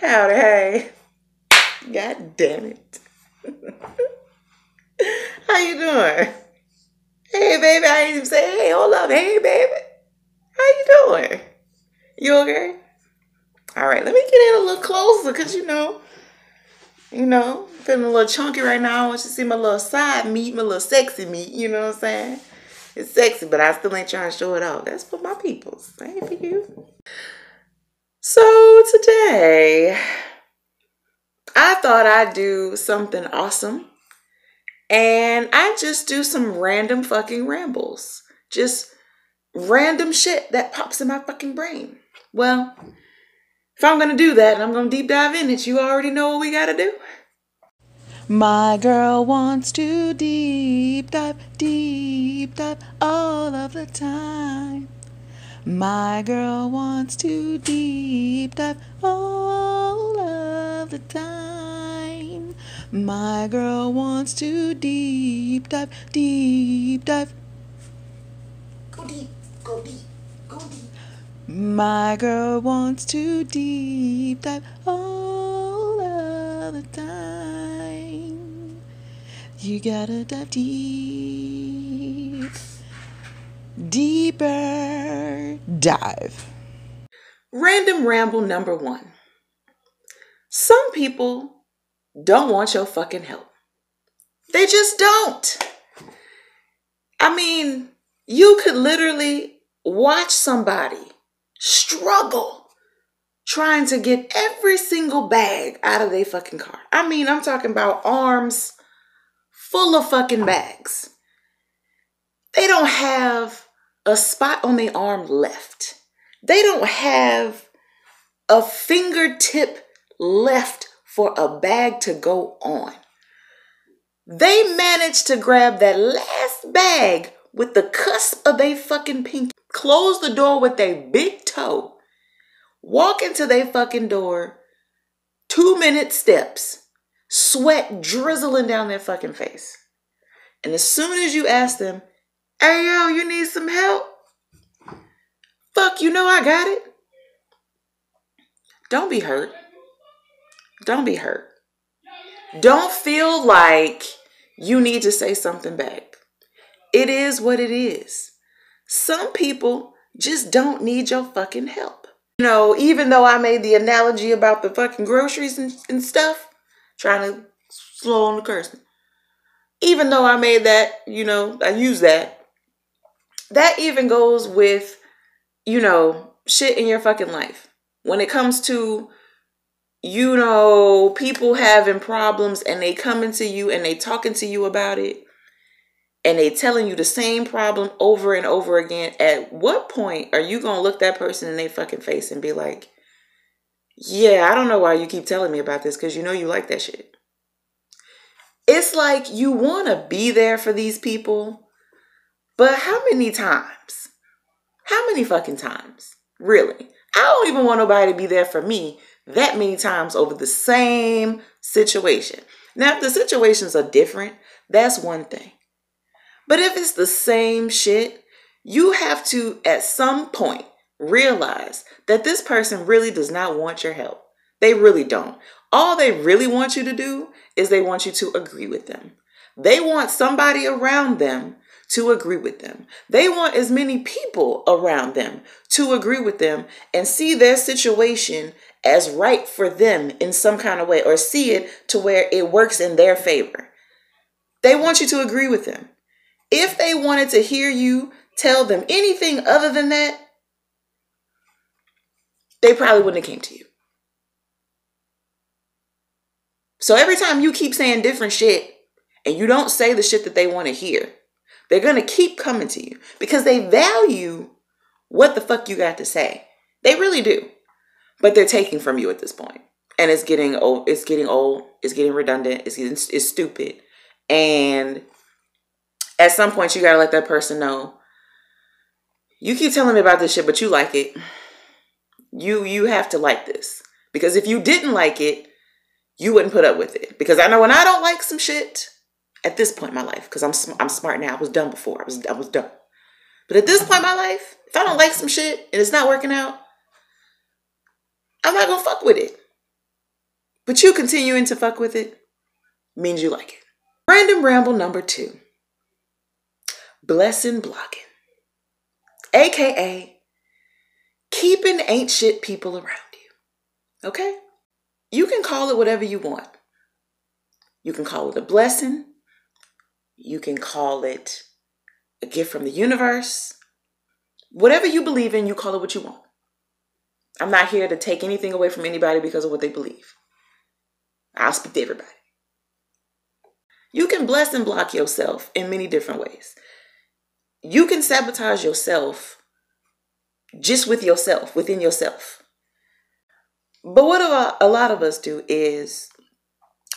Howdy, hey. God damn it. How you doing? Hey, baby. I didn't even say, hey, hold up. Hey, baby. How you doing? You okay? All right, let me get in a little closer because, feeling a little chunky right now. I want you to see my little side meat, my little sexy meat. You know what I'm saying? It's sexy, but I still ain't trying to show it off. That's for my peoples. That ain't for you. So today, I thought I'd do something awesome. And I just do some random fucking rambles. Just random shit that pops in my fucking brain. Well, if I'm going to do that and I'm going to deep dive in it, you already know what we got to do. My girl wants to deep dive all of the time. My girl wants to deep dive all of the time. My girl wants to deep dive. Go deep, go deep, go deep. My girl wants to deep dive all of the time. You gotta dive deep. Deeper dive. Random ramble number 1. Some people don't want your fucking help. They just don't. I mean, you could literally watch somebody struggle trying to get every single bag out of their fucking car. I mean, I'm talking about arms full of fucking bags. They don't have a spot on their arm left. They don't have a fingertip left for a bag to go on. They managed to grab that last bag with the cusp of their fucking pinky, close the door with their big toe, walk into their fucking door, 2-minute steps, sweat drizzling down their fucking face. And as soon as you ask them, hey, yo, you need some help? Fuck, you know I got it. Don't be hurt. Don't be hurt. Don't feel like you need to say something back. It is what it is. Some people just don't need your fucking help. Even though I made the analogy about the fucking groceries and stuff, trying to slow on the cursing. Even though I made that, I use that. That even goes with, shit in your fucking life. When it comes to, people having problems and they coming to you and they talking to you about it and they telling you the same problem over and over again, at what point are you going to look that person in their fucking face and be like, yeah, I don't know why you keep telling me about this because you like that shit. It's like you want to be there for these people, but how many times? How many fucking times? Really? I don't even want nobody to be there for me that many times over the same situation. Now, if the situations are different, that's one thing. But if it's the same shit, you have to, at some point, realize that this person really does not want your help. They really don't. All they really want you to do is they want you to agree with them. They want somebody around them to agree with them. They want as many people around them to agree with them and see their situation as right for them in some kind of way, or see it to where it works in their favor. They want you to agree with them. If they wanted to hear you tell them anything other than that, they probably wouldn't have came to you. So every time you keep saying different shit and you don't say the shit that they want to hear, they're going to keep coming to you because they value what the fuck you got to say. They really do. But they're taking from you at this point. And it's getting old. It's getting old. It's getting redundant. It's stupid. And at some point, you got to let that person know, you keep telling me about this shit, but you like it. You have to like this. Because if you didn't like it, you wouldn't put up with it. Because I know when I don't like some shit, at this point in my life, because I'm smart now. I was dumb before. I was dumb. But at this point in my life, if I don't like some shit and it's not working out, I'm not going to fuck with it. But you continuing to fuck with it means you like it. Random ramble number 2. Blessing blocking. AKA keeping ain't shit people around you. Okay? You can call it whatever you want. You can call it a blessing. You can call it a gift from the universe. Whatever you believe in, you call it what you want. I'm not here to take anything away from anybody because of what they believe. I'll speak to everybody. You can bless and block yourself in many different ways. You can sabotage yourself just with yourself, within yourself. But what a lot of us do is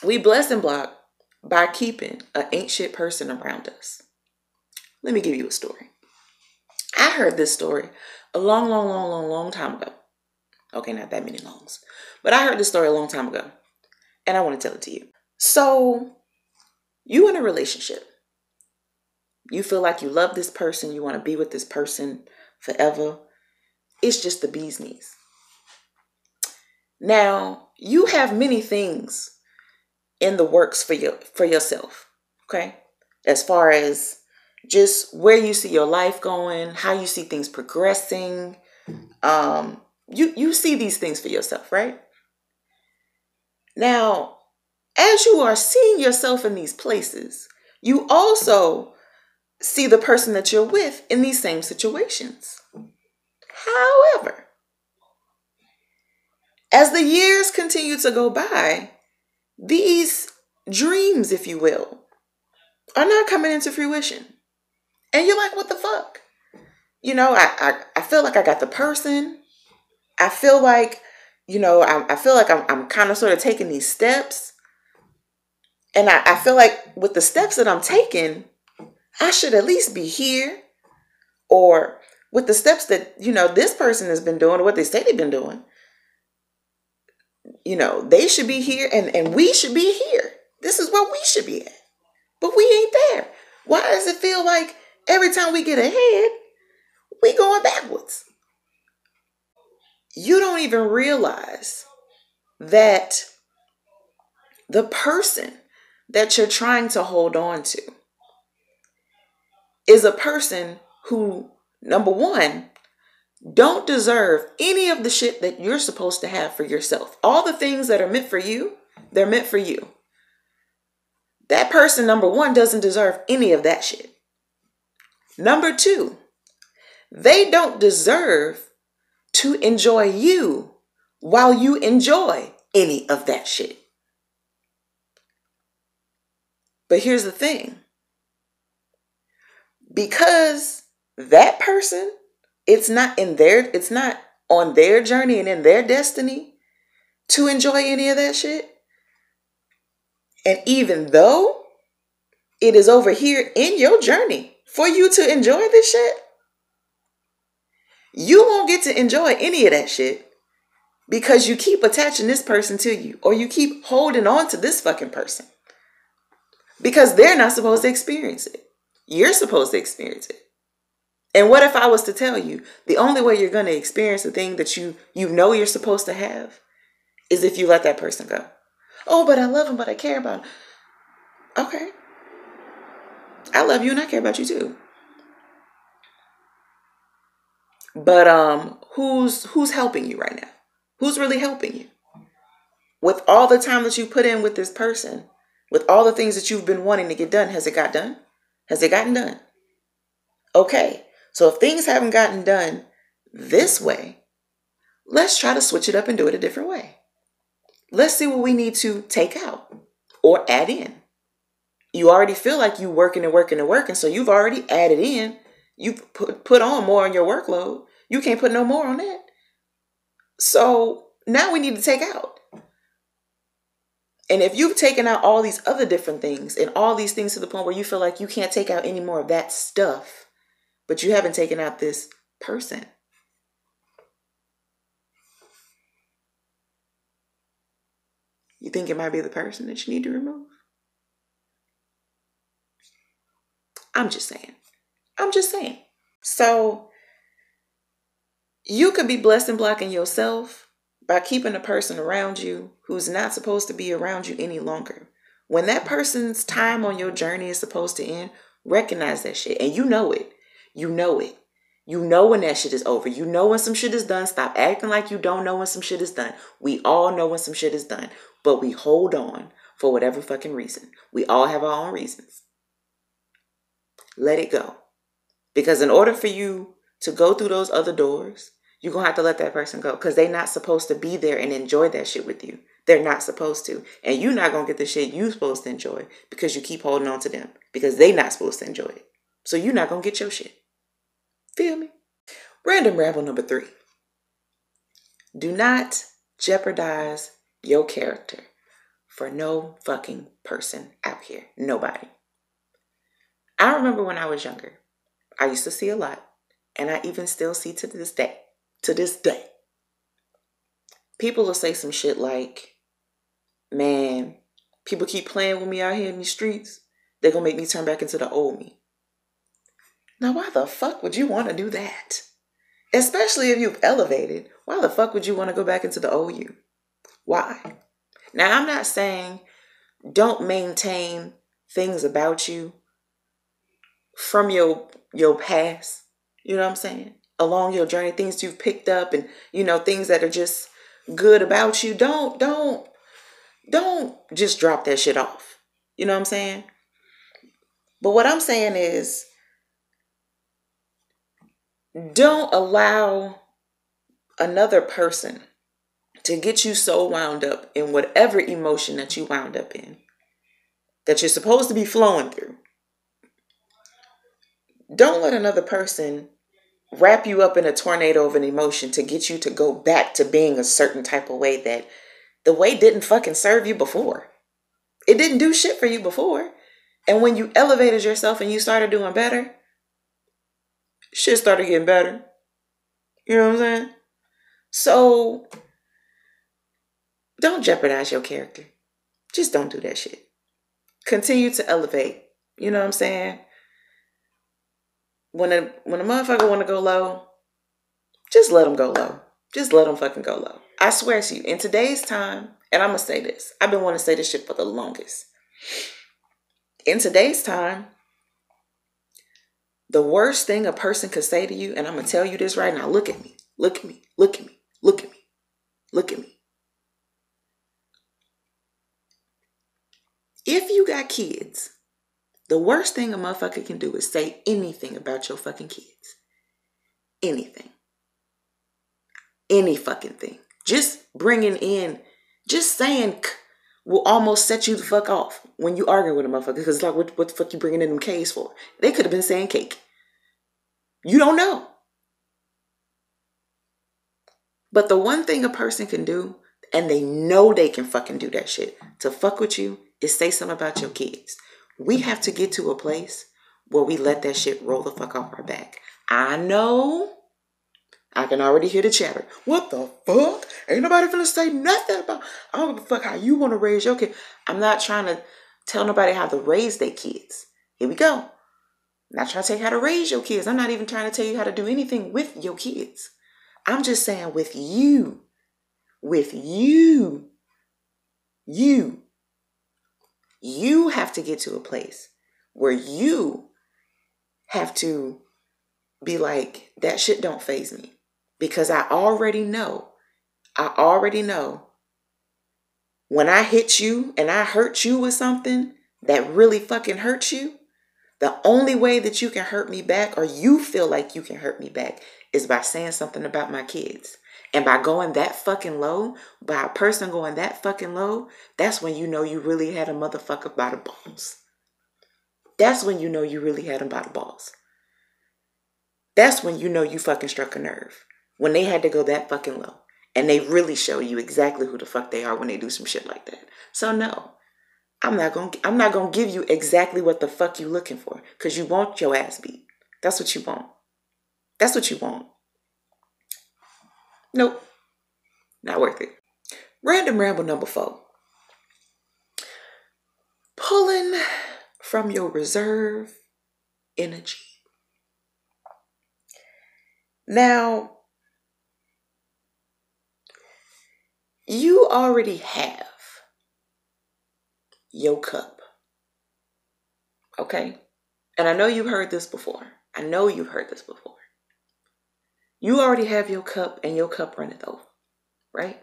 we bless and block by keeping an ain't shit person around us. Let me give you a story. I heard this story a long time ago. Okay, not that many longs. But I heard this story a long time ago. And I want to tell it to you. So, you in a relationship. You feel like you love this person. You want to be with this person forever. It's just the bee's knees. Now, you have many things in the works for yourself. Okay? As far as just where you see your life going, how you see things progressing. You see these things for yourself, right? Now, as you are seeing yourself in these places, you also see the person that you're with in these same situations. However, as the years continue to go by, these dreams, if you will, are not coming into fruition. And you're like, what the fuck? You know, I feel like I got the person. I feel like, you know, I feel like I'm kind of sort of taking these steps. And I feel like with the steps that I'm taking, I should at least be here. Or with the steps that, you know, this person has been doing or what they say they've been doing, you know, they should be here and we should be here. This is where we should be at. But we ain't there. Why does it feel like every time we get ahead, we going backwards? You don't even realize that the person that you're trying to hold on to is a person who, number one, don't deserve any of the shit that you're supposed to have for yourself. All the things that are meant for you, they're meant for you. That person, number one, doesn't deserve any of that shit. Number two, they don't deserve to enjoy you while you enjoy any of that shit. But here's the thing. Because that person, it's not on their journey and in their destiny to enjoy any of that shit. And even though it is over here in your journey for you to enjoy this shit, you won't get to enjoy any of that shit because you keep attaching this person to you, or you keep holding on to this fucking person because they're not supposed to experience it. You're supposed to experience it. And what if I was to tell you the only way you're going to experience the thing that you know you're supposed to have is if you let that person go? Oh, but I love him, but I care about him. Okay. I love you and I care about you too. But who's helping you right now? Who's really helping you? With all the time that you put in with this person, with all the things that you've been wanting to get done, has it got done? Has it gotten done? Okay. So if things haven't gotten done this way, let's try to switch it up and do it a different way. Let's see what we need to take out or add in. You already feel like you working, so you've already added in. You've put on more on your workload. You can't put no more on that. So now we need to take out. And if you've taken out all these other different things and all these things to the point where you feel like you can't take out any more of that stuff, but you haven't taken out this person, you think it might be the person that you need to remove? I'm just saying. So you could be blessed and blocking yourself by keeping a person around you who's not supposed to be around you any longer. When that person's time on your journey is supposed to end, recognize that shit. And you know it. You know it. You know when that shit is over. You know when some shit is done. Stop acting like you don't know when some shit is done. We all know when some shit is done. But we hold on for whatever fucking reason. We all have our own reasons. Let it go. Because in order for you to go through those other doors, you're going to have to let that person go. Because they're not supposed to be there and enjoy that shit with you. They're not supposed to. And you're not going to get the shit you're supposed to enjoy because you keep holding on to them. Because they're not supposed to enjoy it. So you're not going to get your shit. Feel me? Random ramble number 3. Do not jeopardize your character for no fucking person out here. Nobody. I remember when I was younger, I used to see a lot. And I even still see to this day. To this day. People will say some shit like, man, people keep playing with me out here in these streets. They're going to make me turn back into the old me. Now, why the fuck would you want to do that? Especially if you've elevated. Why the fuck would you want to go back into the old you? Why? Now, I'm not saying don't maintain things about you from your past. You know what I'm saying? Along your journey, things you've picked up and, things that are just good about you. Don't just drop that shit off. You know what I'm saying? But what I'm saying is, don't allow another person to get you so wound up in whatever emotion that you wound up in that you're supposed to be flowing through. Don't let another person wrap you up in a tornado of an emotion to get you to go back to being a certain type of way that the way didn't fucking serve you before. It didn't do shit for you before. And when you elevated yourself and you started doing better, shit started getting better. You know what I'm saying? So don't jeopardize your character. Just don't do that shit. Continue to elevate. You know what I'm saying? When a motherfucker want to go low, just let them go low. Just let them fucking go low. I swear to you, in today's time, and I'm going to say this. I've been wanting to say this shit for the longest. In today's time, the worst thing a person could say to you, and I'm going to tell you this right now. Look at me. Look at me. Look at me. Look at me. Look at me. If you got kids, the worst thing a motherfucker can do is say anything about your fucking kids. Anything. Any fucking thing. Just saying will almost set you the fuck off when you argue with a motherfucker. Because it's like, what the fuck you bringing in them K's for? They could have been saying cake. You don't know. But the one thing a person can do, and they know they can fucking do that shit, to fuck with you, is say something about your kids. We have to get to a place where we let that shit roll the fuck off our back. I know. I can already hear the chatter. What the fuck? Ain't nobody finna say nothing about, I don't give a fuck how you want to raise your kid. I'm not trying to tell nobody how to raise their kids. Here we go. I'm not trying to tell you how to raise your kids. I'm not even trying to tell you how to do anything with your kids. I'm just saying with you. With you. You have to get to a place where you have to be like, that shit don't faze me. Because I already know when I hit you and I hurt you with something that really fucking hurts you, the only way that you can hurt me back, or you feel like you can hurt me back, is by saying something about my kids. And by going that fucking low, by a person going that fucking low, that's when you know you really had a motherfucker by the balls. That's when you know you really had him by the balls. That's when you know you fucking struck a nerve. When they had to go that fucking low. And they really show you exactly who the fuck they are when they do some shit like that. So no, I'm not gonna give you exactly what the fuck you looking for. Because you want your ass beat. That's what you want. That's what you want. Nope. Not worth it. Random ramble number 4. Pulling from your reserve energy. Now, You already have your cup. Okay? And I know you've heard this before. You already have your cup and your cup runneth over, right?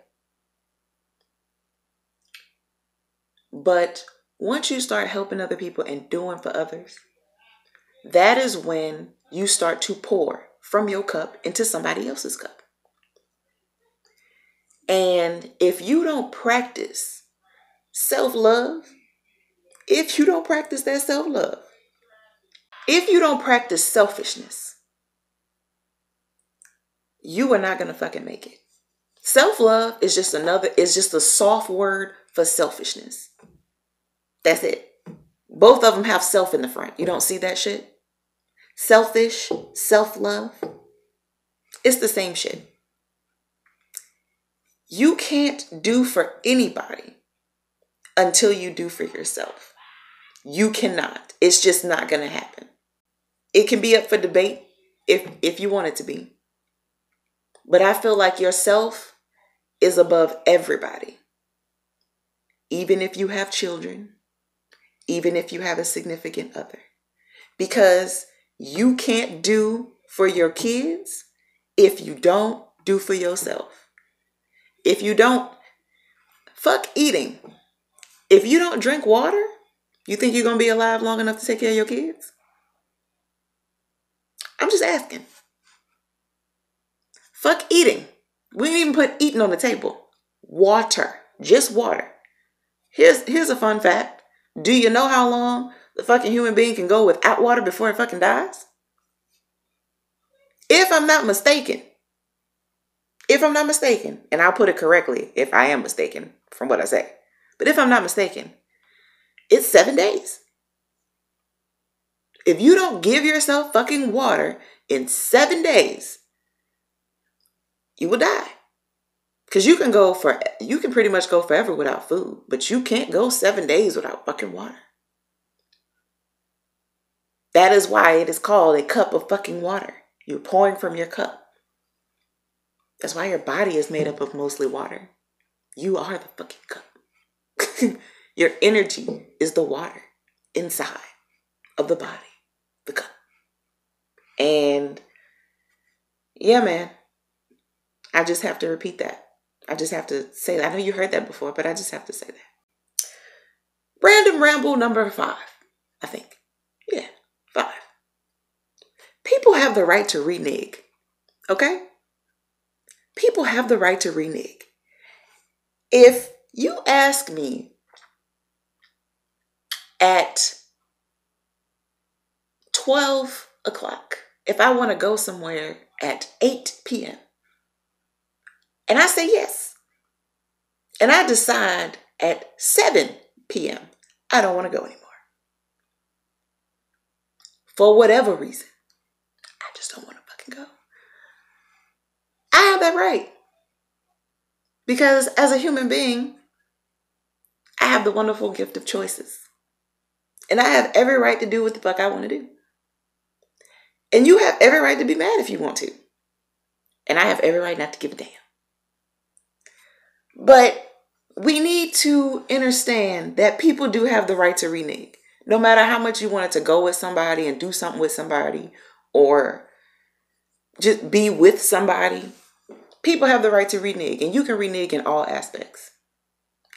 But once you start helping other people and doing for others, that is when you start to pour from your cup into somebody else's cup. And if you don't practice self-love, if you don't practice that self-love, if you don't practice selfishness, you are not going to fucking make it. Self-love is just a soft word for selfishness. That's it. Both of them have self in the front. You don't see that shit? Selfish, self-love. It's the same shit. You can't do for anybody until you do for yourself. You cannot. It's just not going to happen. It can be up for debate if you want it to be. But I feel like yourself is above everybody. Even if you have children, even if you have a significant other. Because you can't do for your kids if you don't do for yourself. If you don't, fuck eating. If you don't drink water, you think you're going to be alive long enough to take care of your kids? I'm just asking. Fuck eating. We didn't even put eating on the table. Water. Just water. Here's a fun fact. Do you know how long the fucking human being can go without water before it fucking dies? If I'm not mistaken, and I'll put it correctly if I am mistaken from what I say, but if I'm not mistaken, it's 7 days. If you don't give yourself fucking water in 7 days, you will die. Because you can pretty much go forever without food, but you can't go 7 days without fucking water. That is why it is called a cup of fucking water. You're pouring from your cup. That's why your body is made up of mostly water. You are the fucking cup. Your energy is the water inside of the body, the cup. And yeah, man, I just have to repeat that. I just have to say that. I know you heard that before, but I just have to say that. Random ramble number 5, I think. Yeah, 5. People have the right to renege. Okay? People have the right to renege. If you ask me at 12 o'clock if I want to go somewhere at 8 p.m., and I say yes, and I decide at 7 p.m. I don't want to go anymore. For whatever reason, I just don't want to fucking go. I have that right. Because as a human being, I have the wonderful gift of choices. And I have every right to do what the fuck I want to do. And you have every right to be mad if you want to. And I have every right not to give a damn. But we need to understand that people do have the right to renege. No matter how much you wanted to go with somebody and do something with somebody or just be with somebody, people have the right to renege. And you can renege in all aspects.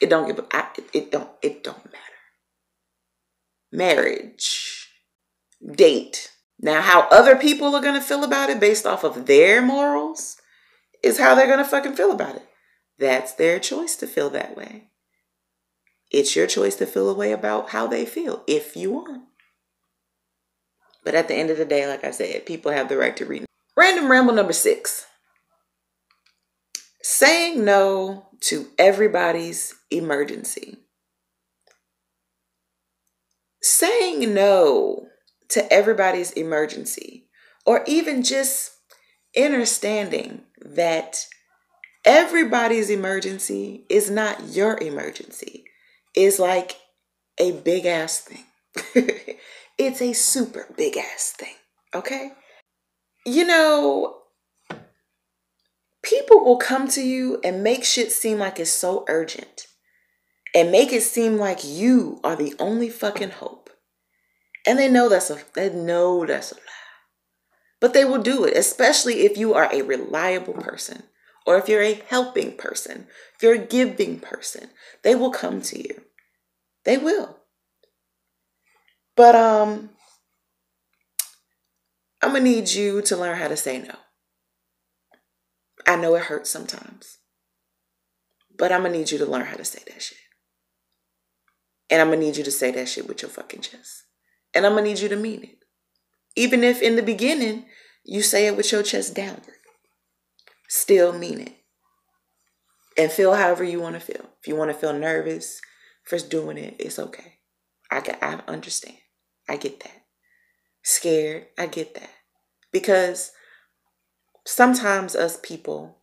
It don't matter. Marriage, date. Now, how other people are going to feel about it based off of their morals is how they're going to fucking feel about it. That's their choice to feel that way. It's your choice to feel a way about how they feel, if you want. But at the end of the day, like I said, people have the right to renege. Random ramble number 6. Saying no to everybody's emergency. Saying no to everybody's emergency, or even just understanding that everybody's emergency is not your emergency, is like a big ass thing. It's a super big ass thing, okay? You know, People will come to you and make shit seem like it's so urgent. And make it seem like you are the only fucking hope. And they know that's a lie. But they will do it, especially if you are a reliable person. Or if you're a helping person. If you're a giving person. They will come to you. They will. But I'm going to need you to learn how to say no. I know it hurts sometimes. But I'm going to need you to learn how to say that shit. And I'm going to need you to say that shit with your fucking chest. And I'm going to need you to mean it. Even if in the beginning, you say it with your chest downward. Still mean it. And feel however you want to feel. If you want to feel nervous for doing it, it's okay. I understand. I get that. Scared, I get that. Because sometimes us people,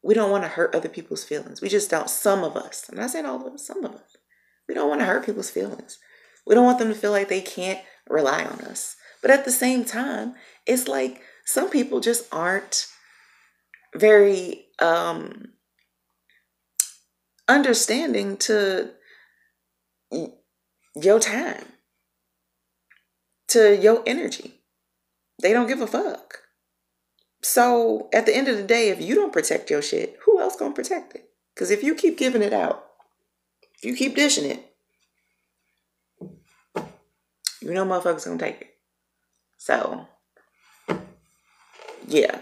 we don't want to hurt other people's feelings. We just don't. Some of us. I'm not saying all of us. Some of us. We don't want to hurt people's feelings. We don't want them to feel like they can't rely on us. But at the same time, it's like some people just aren't very understanding to your time, to your energy. They don't give a fuck. So at the end of the day, if you don't protect your shit, who else gonna protect it? Because if you keep giving it out, if you keep dishing it, you know motherfuckers gonna take it. So, yeah.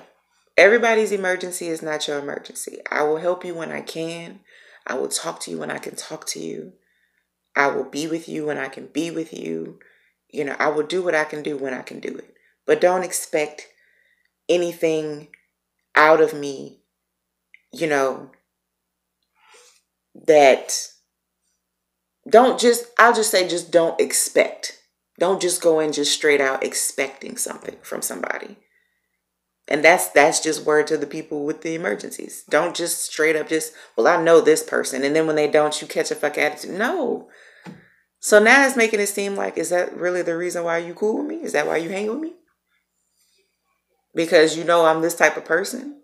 Everybody's emergency is not your emergency. I will help you when I can. I will talk to you when I can talk to you. I will be with you when I can be with you. You know, I will do what I can do when I can do it. But don't expect anything out of me, you know, that I'll just say just don't expect. Don't just go in just straight out expecting something from somebody. And that's just word to the people with the emergencies. Don't just straight up well, I know this person. And then when they don't, you catch a fuck attitude. No. So now it's making it seem like, is that really the reason why you cool with me? Is that why you hang with me? Because you know I'm this type of person?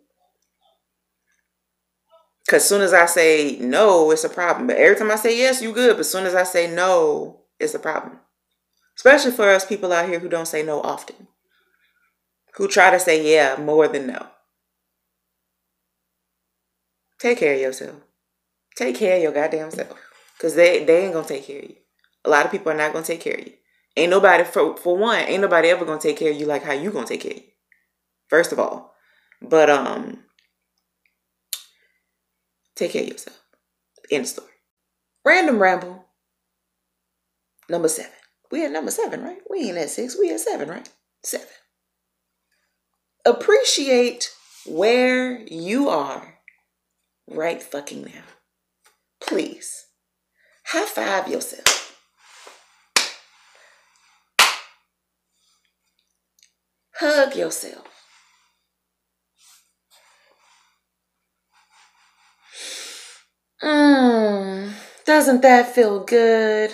Because as soon as I say no, it's a problem. But every time I say yes, you good. But as soon as I say no, it's a problem. Especially for us people out here who don't say no often. Who try to say yeah more than no. Take care of yourself. Take care of your goddamn self. Because they ain't going to take care of you. A lot of people are not going to take care of you. Ain't nobody, for one, ain't nobody ever going to take care of you like how you going to take care of you. First of all. But, take care of yourself. End story. Random ramble. Number 7. We at number 7, right? We ain't at 6. We at 7, right? 7. Appreciate where you are right fucking now. Please. High five yourself. Hug yourself. Doesn't that feel good?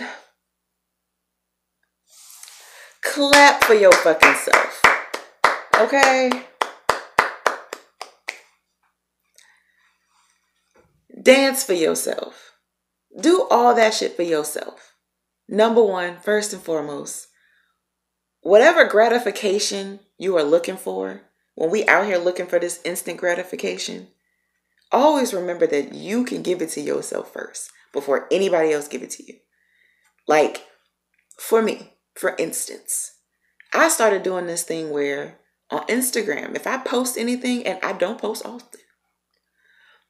Clap for your fucking self. Okay? Dance for yourself. Do all that shit for yourself. Number 1, first and foremost, whatever gratification you are looking for, when we out here looking for this instant gratification, always remember that you can give it to yourself first before anybody else give it to you. Like, for me, for instance, I started doing this thing where on Instagram, if I post anything, and I don't post often,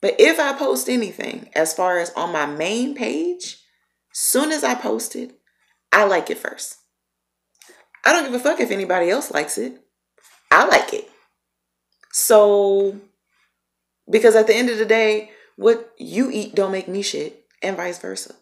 but if I post anything as far as on my main page, soon as I post it, I like it first. I don't give a fuck if anybody else likes it. I like it. So, because at the end of the day, what you eat don't make me shit, and vice versa.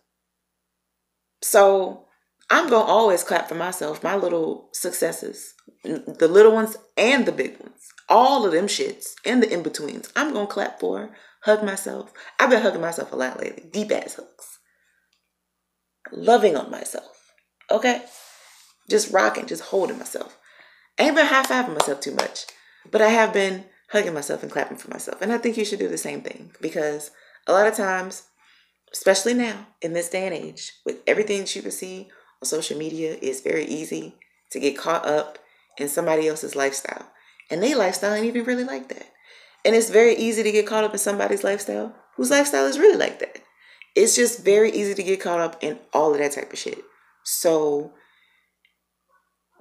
So, I'm going to always clap for myself, my little successes, the little ones and the big ones, all of them shits and the in-betweens. I'm going to clap for, hug myself. I've been hugging myself a lot lately, deep ass hugs. Loving on myself, okay? Just rocking, just holding myself. I ain't been high-fiving myself too much, but I have been hugging myself and clapping for myself. And I think you should do the same thing, because a lot of times, especially now in this day and age, with everything that you can see on social media, it's very easy to get caught up in somebody else's lifestyle. And their lifestyle ain't even really like that. And it's very easy to get caught up in somebody's lifestyle whose lifestyle is really like that. It's just very easy to get caught up in all of that type of shit. So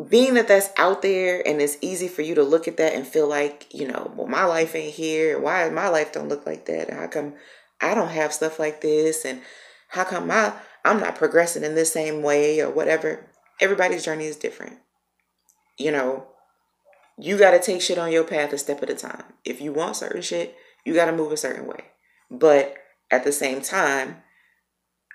being that that's out there and it's easy for you to look at that and feel like, well, my life ain't here. Why my life don't look like that? And how come I don't have stuff like this? And how come I'm not progressing in this same way or whatever? Everybody's journey is different. You got to take shit on your path a step at a time. If you want certain shit, you got to move a certain way. But at the same time,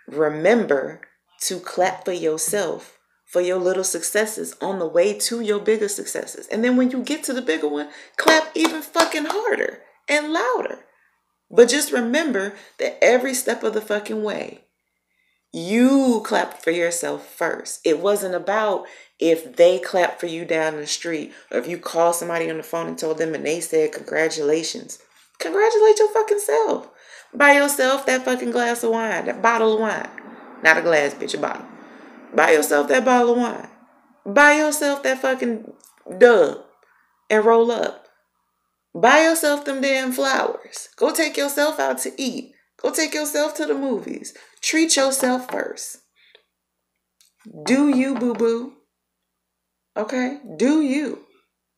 remember to clap for yourself for your little successes on the way to your bigger successes. And then when you get to the bigger one, clap even fucking harder and louder. But just remember that every step of the fucking way, you clapped for yourself first. It wasn't about if they clapped for you down the street, or if you called somebody on the phone and told them and they said congratulations. Congratulate your fucking self. Buy yourself that fucking glass of wine, that bottle of wine. Not a glass, bitch, a bottle. Buy yourself that bottle of wine. Buy yourself that fucking dub and roll up. Buy yourself them damn flowers. Go take yourself out to eat. Go take yourself to the movies. Treat yourself first. Do you, boo-boo. Okay? Do you.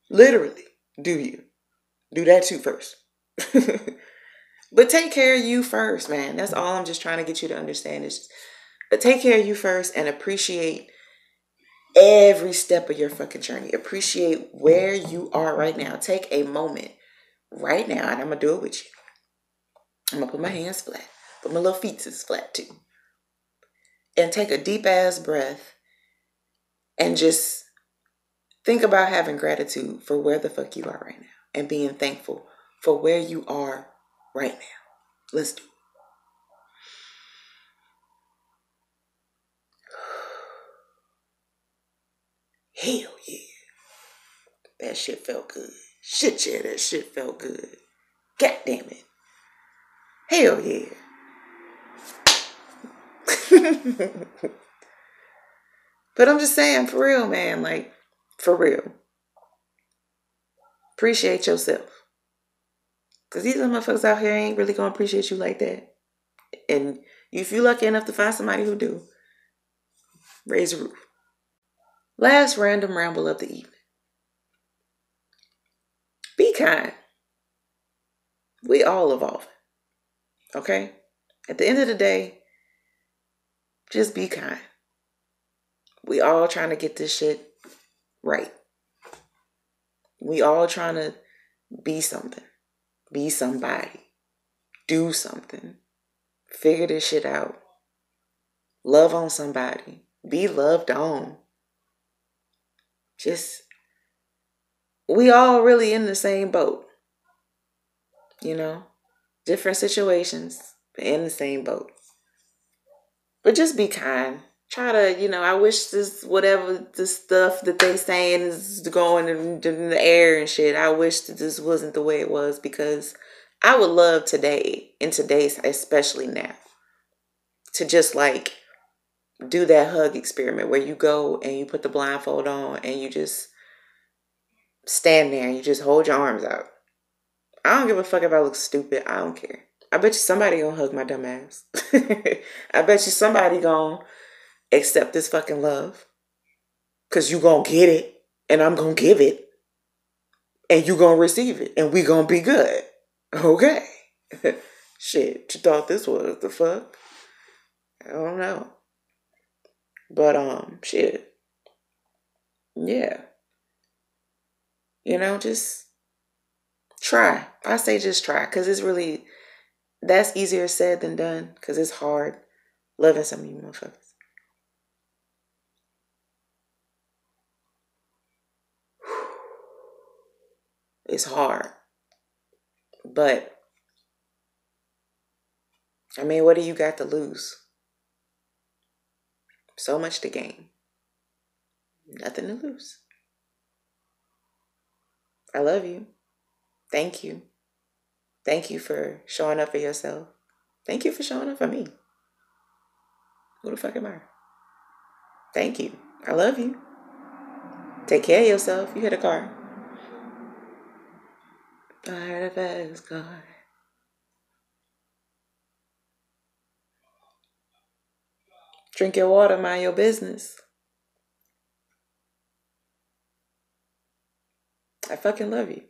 Literally, do you. Do that too first. But take care of you first, man. That's all I'm just trying to get you to understand. But take care of you first and appreciate every step of your fucking journey. Appreciate where you are right now. Take a moment right now, and I'm going to do it with you. I'm going to put my hands flat. But my little feet is flat too. And take a deep ass breath and just think about having gratitude for where the fuck you are right now. And being thankful for where you are right now. Let's do it. Hell yeah. That shit felt good. Shit yeah, that shit felt good. God damn it. Hell yeah. But I'm just saying, for real, man. Like, for real. Appreciate yourself. Because these other motherfuckers out here ain't really going to appreciate you like that. And if you're lucky enough to find somebody who do, raise the roof. Last random ramble of the evening. Be kind. We all evolving. Okay? At the end of the day, just be kind. We all trying to get this shit right. We all trying to be something. Be somebody. Do something. Figure this shit out. Love on somebody. Be loved on. We all really in the same boat. Different situations, but in the same boat. But just be kind. Try to, I wish this, whatever the stuff that they saying is going in the air and shit, I wish that this wasn't the way it was, because I would love today, in today's, especially now, to just like do that hug experiment where you go and you put the blindfold on and you just stand there and you just hold your arms out. I don't give a fuck if I look stupid. I don't care. I bet you somebody gonna hug my dumb ass. I bet you somebody gonna accept this fucking love. Cause you gonna get it and I'm gonna give it. And you gonna receive it. And we gonna be good. Okay. Shit, you thought this was the fuck? I don't know. But shit. Yeah. Just try. I say just try. Cause it's really, that's easier said than done. Cause it's hard loving some of you motherfuckers. It's hard. But, I mean, what do you got to lose? So much to gain. Nothing to lose. I love you. Thank you. Thank you for showing up for yourself. Thank you for showing up for me. Who the fuck am I? Thank you. I love you. Take care of yourself. You hit a car. I heard a fast car. Drink your water, mind your business. I fucking love you.